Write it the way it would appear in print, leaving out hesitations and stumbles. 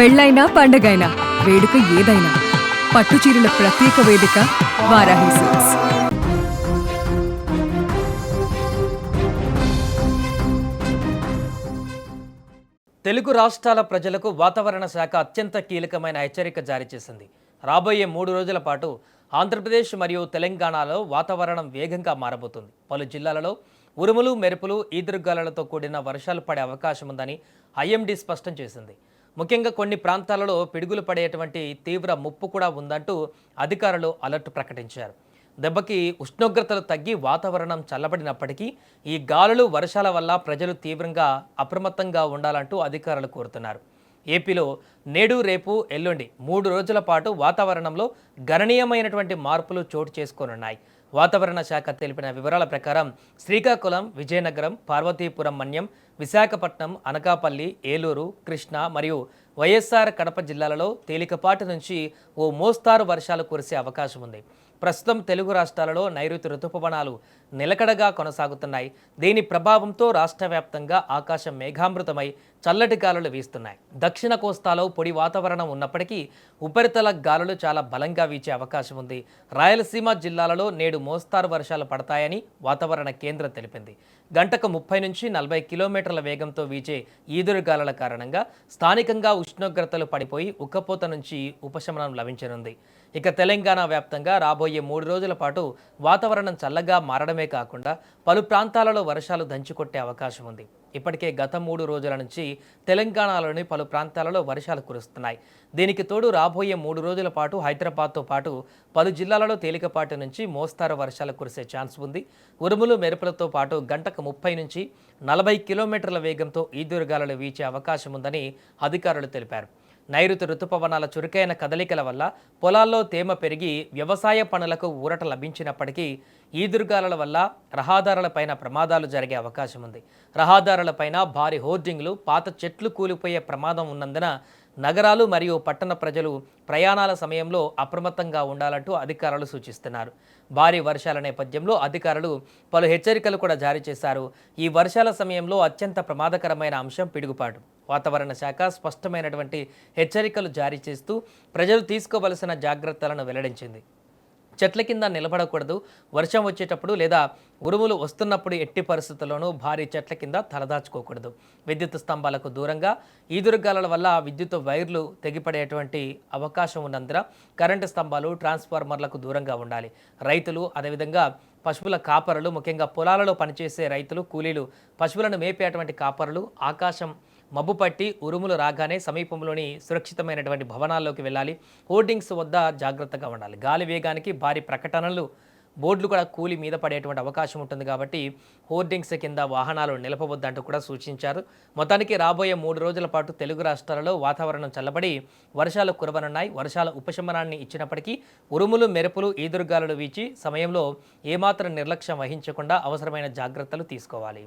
పెళ్ళైనా పండగైనా వేడుక ఏదైనా పట్టుచీరల ప్రత్యేక వేదిక వారాహి సిల్క్స్. తెలుగు రాష్ట్రాల ప్రజలకు వాతావరణ శాఖ అత్యంత కీలకమైన హెచ్చరిక జారీ చేసింది. రాబోయే 3 రోజుల పాటు ఆంధ్రప్రదేశ్ మరియు తెలంగాణలో వాతావరణం వేగంగా మారబోతుంది. పలు జిల్లాలలో ఉరుములు, మెరుపులు, ఈదురుగాలులతో కూడిన వర్షాలు పడే అవకాశం ఉందని ఐఎండీ స్పష్టం చేసింది. ముఖ్యంగా కొన్ని ప్రాంతాలలో పిడుగులు పడేటువంటి తీవ్ర ముప్పు కూడా ఉందంటూ అధికారులు అలర్ట్ ప్రకటించారు. దెబ్బకి ఉష్ణోగ్రతలు తగ్గి వాతావరణం చల్లబడినప్పటికీ ఈ గాలులు, వర్షాల వల్ల ప్రజలు తీవ్రంగా అప్రమత్తంగా ఉండాలంటూ అధికారులు కోరుతున్నారు. ఏపీలో నేడు, రేపు, ఎల్లుండి 3 రోజుల పాటు వాతావరణంలో గణనీయమైనటువంటి మార్పులు చోటు చేసుకోనున్నాయి. వాతావరణ శాఖ తెలిపిన వివరాల ప్రకారం శ్రీకాకుళం, విజయనగరం, పార్వతీపురం మన్యం, విశాఖపట్నం, అనకాపల్లి, ఏలూరు, కృష్ణా మరియు వైఎస్ఆర్ కడప జిల్లాలలో తేలికపాటి నుంచి ఓ మోస్తారు వర్షాలు కురిసే అవకాశం ఉంది. ప్రస్తుతం తెలుగు రాష్ట్రాలలో నైరుతి రుతుపవనాలు నిలకడగా కొనసాగుతున్నాయి. దీని ప్రభావంతో రాష్ట్ర వ్యాప్తంగా ఆకాశం మేఘామృతమై చల్లటి గాలులు వీస్తున్నాయి. దక్షిణ కోస్తాలో పొడి వాతావరణం ఉన్నప్పటికీ ఉపరితల గాలులు చాలా బలంగా వీచే అవకాశం ఉంది. రాయలసీమ జిల్లాలలో నేడు మోస్తారు వర్షాలు పడతాయని వాతావరణ కేంద్రం తెలిపింది. గంటకు 30 నుంచి 40 కిలోమీటర్ల వేగంతో వీచే ఈదురుగాలుల కారణంగా స్థానికంగా ఉష్ణోగ్రతలు పడిపోయి ఉక్కపోత నుంచి ఉపశమనం లభించనుంది. ఇక తెలంగాణ వ్యాప్తంగా రాబోయే 3 రోజుల పాటు వాతావరణం చల్లగా మారడమే కాకుండా పలు ప్రాంతాలలో వర్షాలు దంచుకొట్టే అవకాశం ఉంది. ఇప్పటికే గత 3 రోజుల నుంచి తెలంగాణలోని పలు ప్రాంతాలలో వర్షాలు కురుస్తున్నాయి. దీనికి తోడు రాబోయే 3 రోజుల పాటు హైదరాబాద్తో పాటు పలు జిల్లాలలో తేలికపాటి నుంచి మోస్తారు వర్షాలు కురిసే ఛాన్స్ ఉంది. ఉరుములు, మెరుపులతో పాటు గంటకు 30 నుంచి 40 కిలోమీటర్ల వేగంతో ఈదురుగాలులు వీచే అవకాశం ఉందని అధికారులు తెలిపారు. నైరుతి రుతుపవనాల చురుకైన కదలికల వల్ల పొలాల్లో తేమ పెరిగి వ్యవసాయ పనులకు ఊరట లభించినప్పటికీ ఈదురుగాలుల వల్ల రహదారులపైన ప్రమాదాలు జరిగే అవకాశం ఉంది. రహదారులపైన భారీ హోర్డింగ్లు, పాత చెట్లు కూలిపోయే ప్రమాదం ఉన్నందున నగరాలు మరియు పట్టణ ప్రజలు ప్రయాణాల సమయంలో అప్రమత్తంగా ఉండాలంటూ అధికారులు సూచిస్తున్నారు. భారీ వర్షాల నేపథ్యంలో అధికారులు పలు హెచ్చరికలు కూడా జారీ చేశారు. ఈ వర్షాల సమయంలో అత్యంత ప్రమాదకరమైన అంశం పిడుగుపాటు. వాతావరణ శాఖ స్పష్టమైనటువంటి హెచ్చరికలు జారీ చేస్తూ ప్రజలు తీసుకోవలసిన జాగ్రత్తలను వెల్లడించింది. చెట్ల కింద నిలబడకూడదు. వర్షం వచ్చేటప్పుడు లేదా ఉరుములు వస్తున్నప్పుడు ఎట్టి పరిస్థితుల్లోనూ భారీ చెట్ల కింద తలదాచుకోకూడదు. విద్యుత్ స్తంభాలకు దూరంగా ఈదురుగాలుల వల్ల విద్యుత్ వైర్లు తెగిపడేటువంటి అవకాశం ఉన్నందున కరెంటు స్తంభాలు, ట్రాన్స్ఫార్మర్లకు దూరంగా ఉండాలి. రైతులు, అదేవిధంగా పశువుల కాపరులు, ముఖ్యంగా పొలాలలో పనిచేసే రైతులు, కూలీలు, పశువులను మేపేటువంటి కాపరులు ఆకాశం మబ్బు పట్టి ఉరుములు రాగానే సమీపంలోని సురక్షితమైనటువంటి భవనాల్లోకి వెళ్ళాలి. హోర్డింగ్స్ వద్ద జాగ్రత్తగా ఉండాలి. గాలి వేగానికి భారీ ప్రకటనలు, బోర్డులు కూడా కూలి మీద పడేటువంటి అవకాశం ఉంటుంది కాబట్టి హోర్డింగ్స్ కింద వాహనాలు నిలపవద్దంటూ కూడా సూచించారు. మొత్తానికి రాబోయే 3 రోజుల పాటు తెలుగు రాష్ట్రాలలో వాతావరణం చల్లబడి వర్షాలు కురవనున్నాయి. వర్షాల ఉపశమనాన్ని ఇచ్చినప్పటికీ ఉరుములు, మెరుపులు, ఈదురుగాలులు వీచి సమయంలో ఏమాత్రం నిర్లక్ష్యం వహించకుండా అవసరమైన జాగ్రత్తలు తీసుకోవాలి.